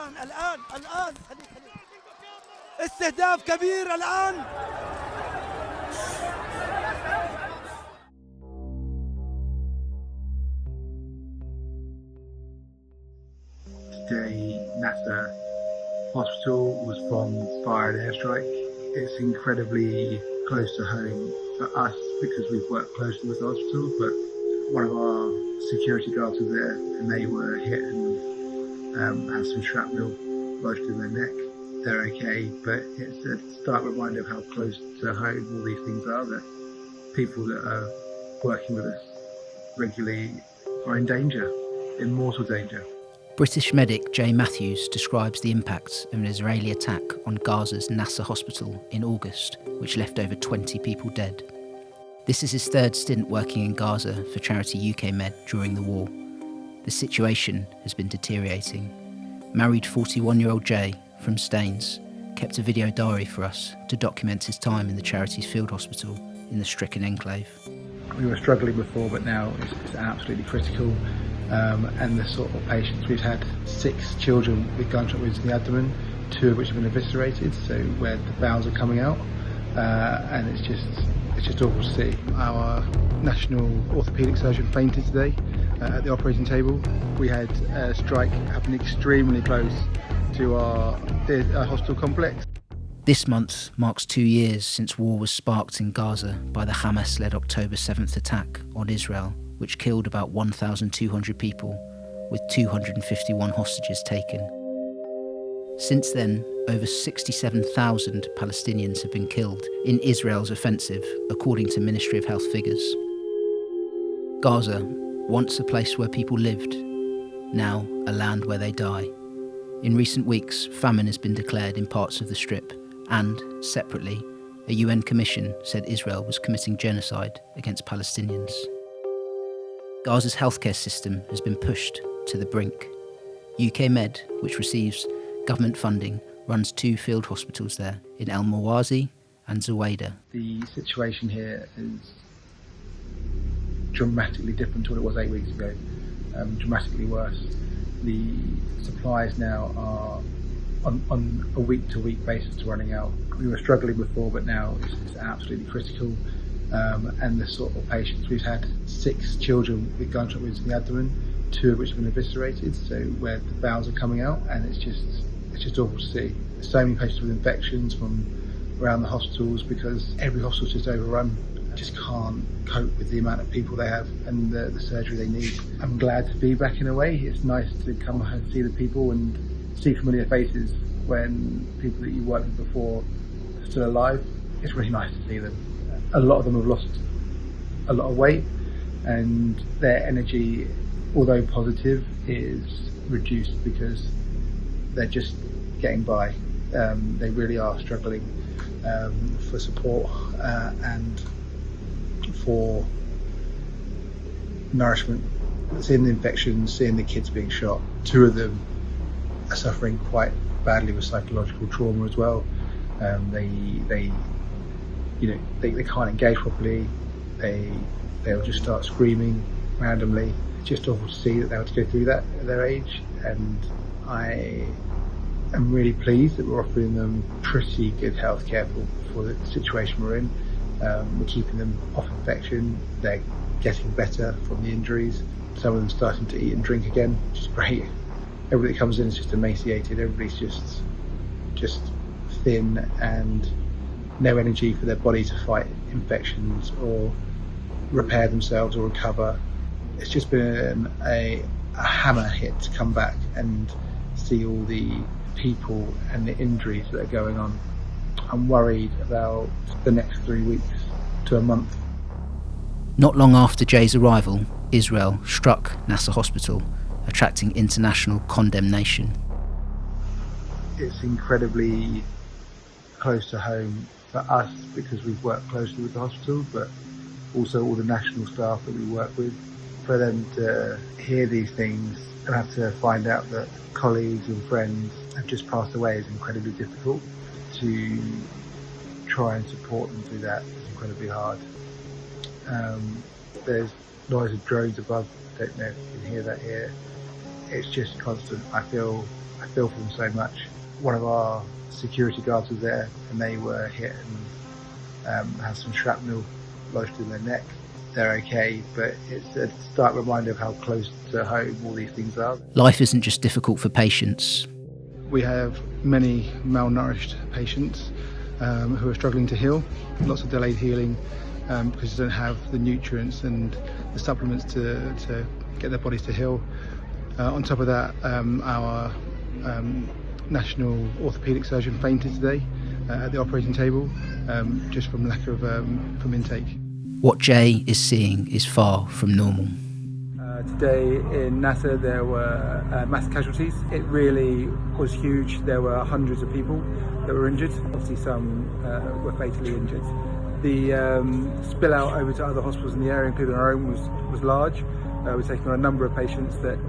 الآن استهداف كبير الآن. Today, NASA Hospital was bombed by an airstrike. It's incredibly close to home for us because we've worked closely with the hospital, but one of our security guards was there and they were hit and had some shrapnel lodged in their neck. They're okay, but it's a stark reminder of how close to home all these things are, that people that are working with us regularly are in danger, in mortal danger. British medic Jay Matthews describes the impacts of an Israeli attack on Gaza's NASA hospital in August, which left over 20 people dead. This is his third stint working in Gaza for charity UK-Med during the war. The situation has been deteriorating. Married 41-year-old Jay from Staines kept a video diary for us to document his time in the charity's field hospital in the stricken enclave. We were struggling before, but now it's absolutely critical. And the sort of patients we've had, 6 children with gunshot wounds in the abdomen, 2 of which have been eviscerated, so where the bowels are coming out, and it's just awful to see. Our national orthopaedic surgeon fainted today at the operating table. We had a strike happen extremely close to our hospital complex. This month marks 2 years since war was sparked in Gaza by the Hamas-led October 7th attack on Israel, which killed about 1,200 people, with 251 hostages taken. Since then, over 67,000 Palestinians have been killed in Israel's offensive, according to Ministry of Health figures. Gaza, once a place where people lived, now a land where they die. In recent weeks, famine has been declared in parts of the Strip, and, separately, a UN commission said Israel was committing genocide against Palestinians. Gaza's healthcare system has been pushed to the brink. UK-Med, which receives government funding, runs 2 field hospitals there in Mawasi and Zuwaydah. The situation here is dramatically different to what it was 8 weeks ago, dramatically worse. The supplies now are on a week-to-week basis running out. We were struggling before, but now it's absolutely critical. And the sort of patients we've had, 6 children with gunshot wounds in the abdomen, 2 of which have been eviscerated, so where the bowels are coming out, and it's just awful to see. There's so many patients with infections from around the hospitals because every hospital's just overrun. Just can't cope with the amount of people they have and the surgery they need. I'm glad to be back in a way. It's nice to come and see the people and see familiar faces when people that you worked with before are still alive. It's really nice to see them. A lot of them have lost a lot of weight, and their energy, although positive, is reduced because they're just getting by. They really are struggling for support and for nourishment. Seeing the infections, seeing the kids being shot. 2 of them are suffering quite badly with psychological trauma as well. They can't engage properly. They'll just start screaming randomly. It's just awful to see that they have to go through that at their age, and I am really pleased that we're offering them pretty good health care for the situation we're in. We're keeping them off infection. They're getting better from the injuries. Some of them starting to eat and drink again, which is great. Everybody that comes in is just emaciated. Everybody's just thin and no energy for their body to fight infections or repair themselves or recover. It's just been a hammer hit to come back and see all the people and the injuries that are going on. I'm worried about the next 3 weeks to a month. Not long after Jay's arrival, Israel struck NASA Hospital, attracting international condemnation. It's incredibly close to home for us because we've worked closely with the hospital, but also all the national staff that we work with. For them to hear these things and have to find out that colleagues and friends have just passed away is incredibly difficult. To try and support them through that is incredibly hard. There's noise of drones above. I don't know if you can hear that here. It's just constant. I feel I feel for them so much. One of our security guards was there, and they were hit and had some shrapnel lodged in their neck. They're okay, but it's a stark reminder of how close to home all these things are. Life isn't just difficult for patients. We have many malnourished patients who are struggling to heal, lots of delayed healing because they don't have the nutrients and the supplements to get their bodies to heal. On top of that, our national orthopaedic surgeon fainted today at the operating table just from lack of from intake. What Jay is seeing is far from normal. Today in Nasser there were mass casualties. It really was huge. There were hundreds of people that were injured. Obviously some were fatally injured. The spill out over to other hospitals in the area, including our own, was large. We're taking on a number of patients that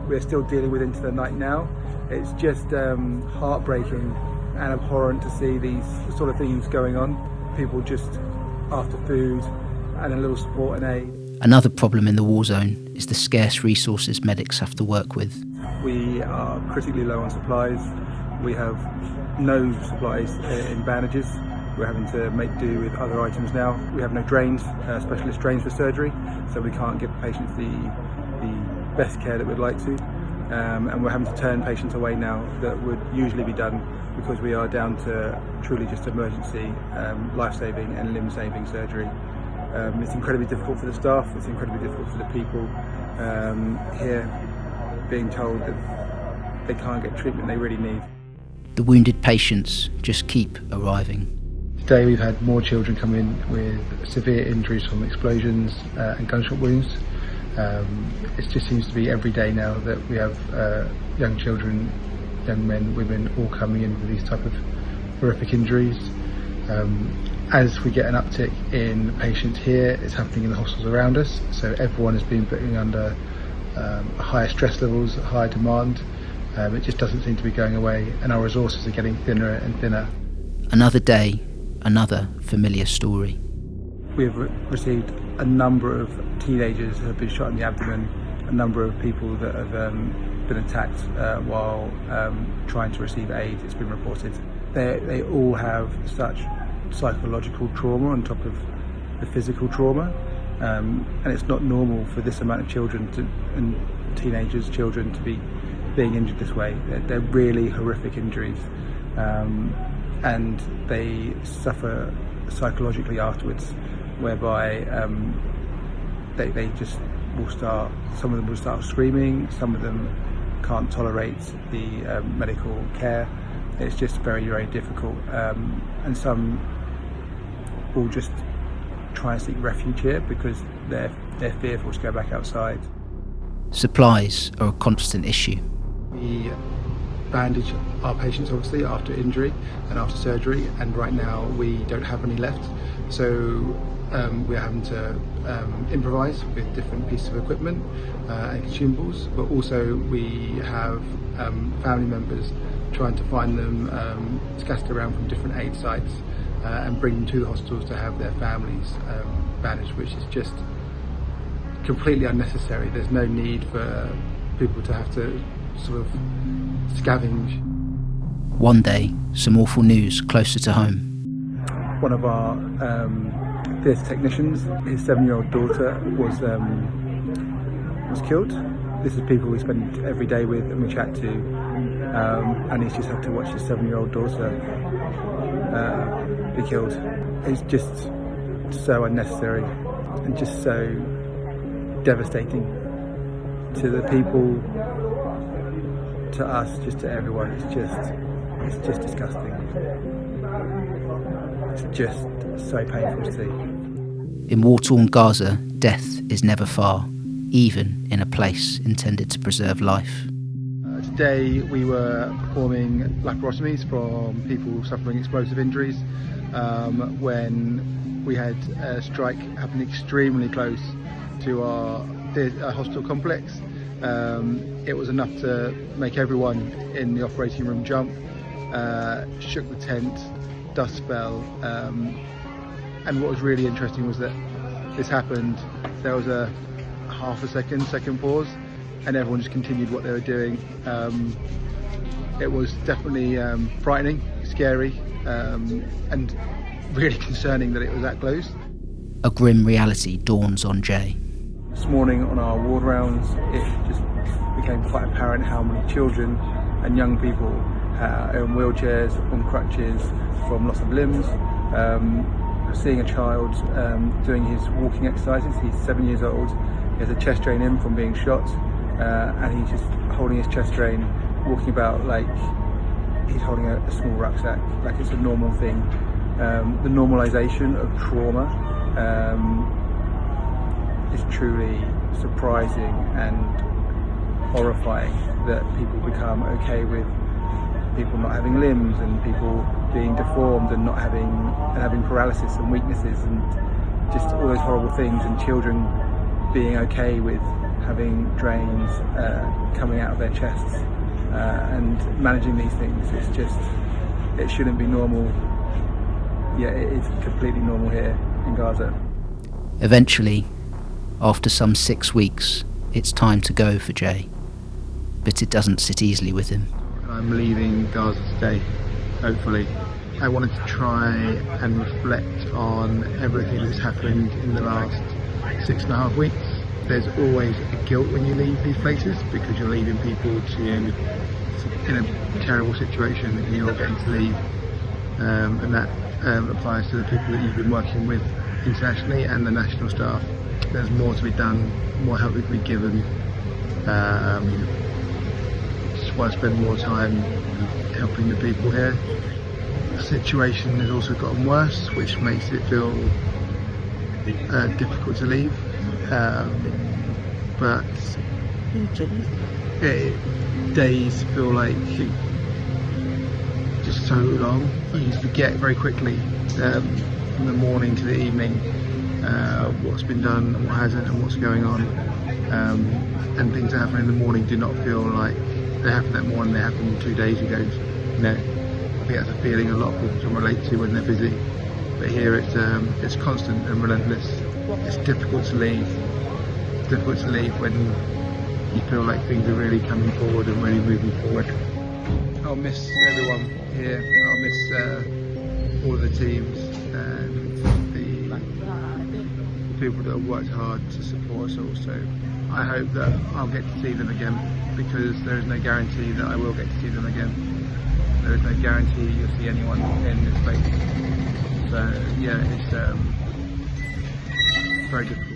we're still dealing with into the night now. It's just heartbreaking and abhorrent to see these sort of things going on. People just after food and a little support and aid. Another problem in the war zone is the scarce resources medics have to work with. We are critically low on supplies. We have no supplies in bandages. We're having to make do with other items now. We have no drains, specialist drains for surgery, so we can't give patients the best care that we'd like to. And we're having to turn patients away now that would usually be done because we are down to truly just emergency, life-saving and limb-saving surgery. It's incredibly difficult for the staff, it's incredibly difficult for the people here being told that they can't get treatment they really need. The wounded patients just keep arriving. Today we've had more children come in with severe injuries from explosions and gunshot wounds. It just seems to be every day now that we have young children, young men, women all coming in with these type of horrific injuries. As we get an uptick in patients here, it's happening in the hospitals around us, so everyone has been putting under higher stress levels, higher demand. It just doesn't seem to be going away, and our resources are getting thinner and thinner. Another day, another familiar story. We've received a number of teenagers who have been shot in the abdomen, a number of people that have been attacked while trying to receive aid, it's been reported. They all have such psychological trauma on top of the physical trauma, and it's not normal for this amount of children and teenagers, children to be being injured this way. They're really horrific injuries, and they suffer psychologically afterwards, whereby they just will start, some of them will start screaming, some of them can't tolerate the medical care. It's just very, very difficult, and some will just try and seek refuge here because they're fearful to go back outside. Supplies are a constant issue. We bandage our patients obviously after injury and after surgery, and right now we don't have any left, so we're having to improvise with different pieces of equipment and consumables, but also we have family members trying to find them scattered around from different aid sites and bring them to the hospitals to have their families bandaged, which is just completely unnecessary. There's no need for people to have to sort of scavenge. One day, some awful news closer to home. One of our theatre technicians, his 7-year-old daughter was killed. This is people we spend every day with and we chat to, and he's just had to watch his 7-year-old daughter be killed. It's just so unnecessary and just so devastating to the people, to us, just to everyone. It's just disgusting. It's just so painful to see. In war-torn Gaza, death is never far, even in a place intended to preserve life. Today we were performing laparotomies from people suffering explosive injuries when we had a strike happen extremely close to our hospital complex. It was enough to make everyone in the operating room jump, shook the tent, dust fell, and what was really interesting was that this happened, there was a half a second pause, and everyone just continued what they were doing. It was definitely frightening, scary, and really concerning that it was that close. A grim reality dawns on Jay. This morning on our ward rounds, it just became quite apparent how many children and young people are in wheelchairs, on crutches, from loss of limbs. Seeing a child doing his walking exercises. He's 7 years old. He has a chest drain in from being shot, and he's just holding his chest drain, walking about like he's holding a small rucksack, like it's a normal thing. The normalisation of trauma is truly surprising and horrifying, that people become okay with people not having limbs and people being deformed and not having paralysis and weaknesses and just all those horrible things, and children being okay with having drains coming out of their chests and managing these things. It's just, it shouldn't be normal. Yeah, it is completely normal here in Gaza. Eventually, after some 6 weeks, it's time to go for Jay. But it doesn't sit easily with him. I'm leaving Gaza today, hopefully. I wanted to try and reflect on everything that's happened in the last 6.5 weeks. There's always a guilt when you leave these places, because you're leaving people in a terrible situation and you're getting to leave. And that applies to the people that you've been working with internationally and the national staff. There's more to be done, more help that can be given. Just want to spend more time helping the people here. The situation has also gotten worse, which makes it feel difficult to leave. But days feel like just so long. You forget very quickly from the morning to the evening what's been done and what hasn't and what's going on. And things that happen in the morning do not feel like they happened that morning, they happened 2 days ago. You know, I think that's a feeling a lot of people can relate to when they're busy. But here it's constant and relentless. It's difficult to leave. It's difficult to leave when you feel like things are really coming forward and really moving forward. I'll miss everyone here. I'll miss all the teams and the people that have worked hard to support us all. So I hope that I'll get to see them again, because there is no guarantee that I will get to see them again. There is no guarantee you'll see anyone in this place. So yeah, it's very difficult.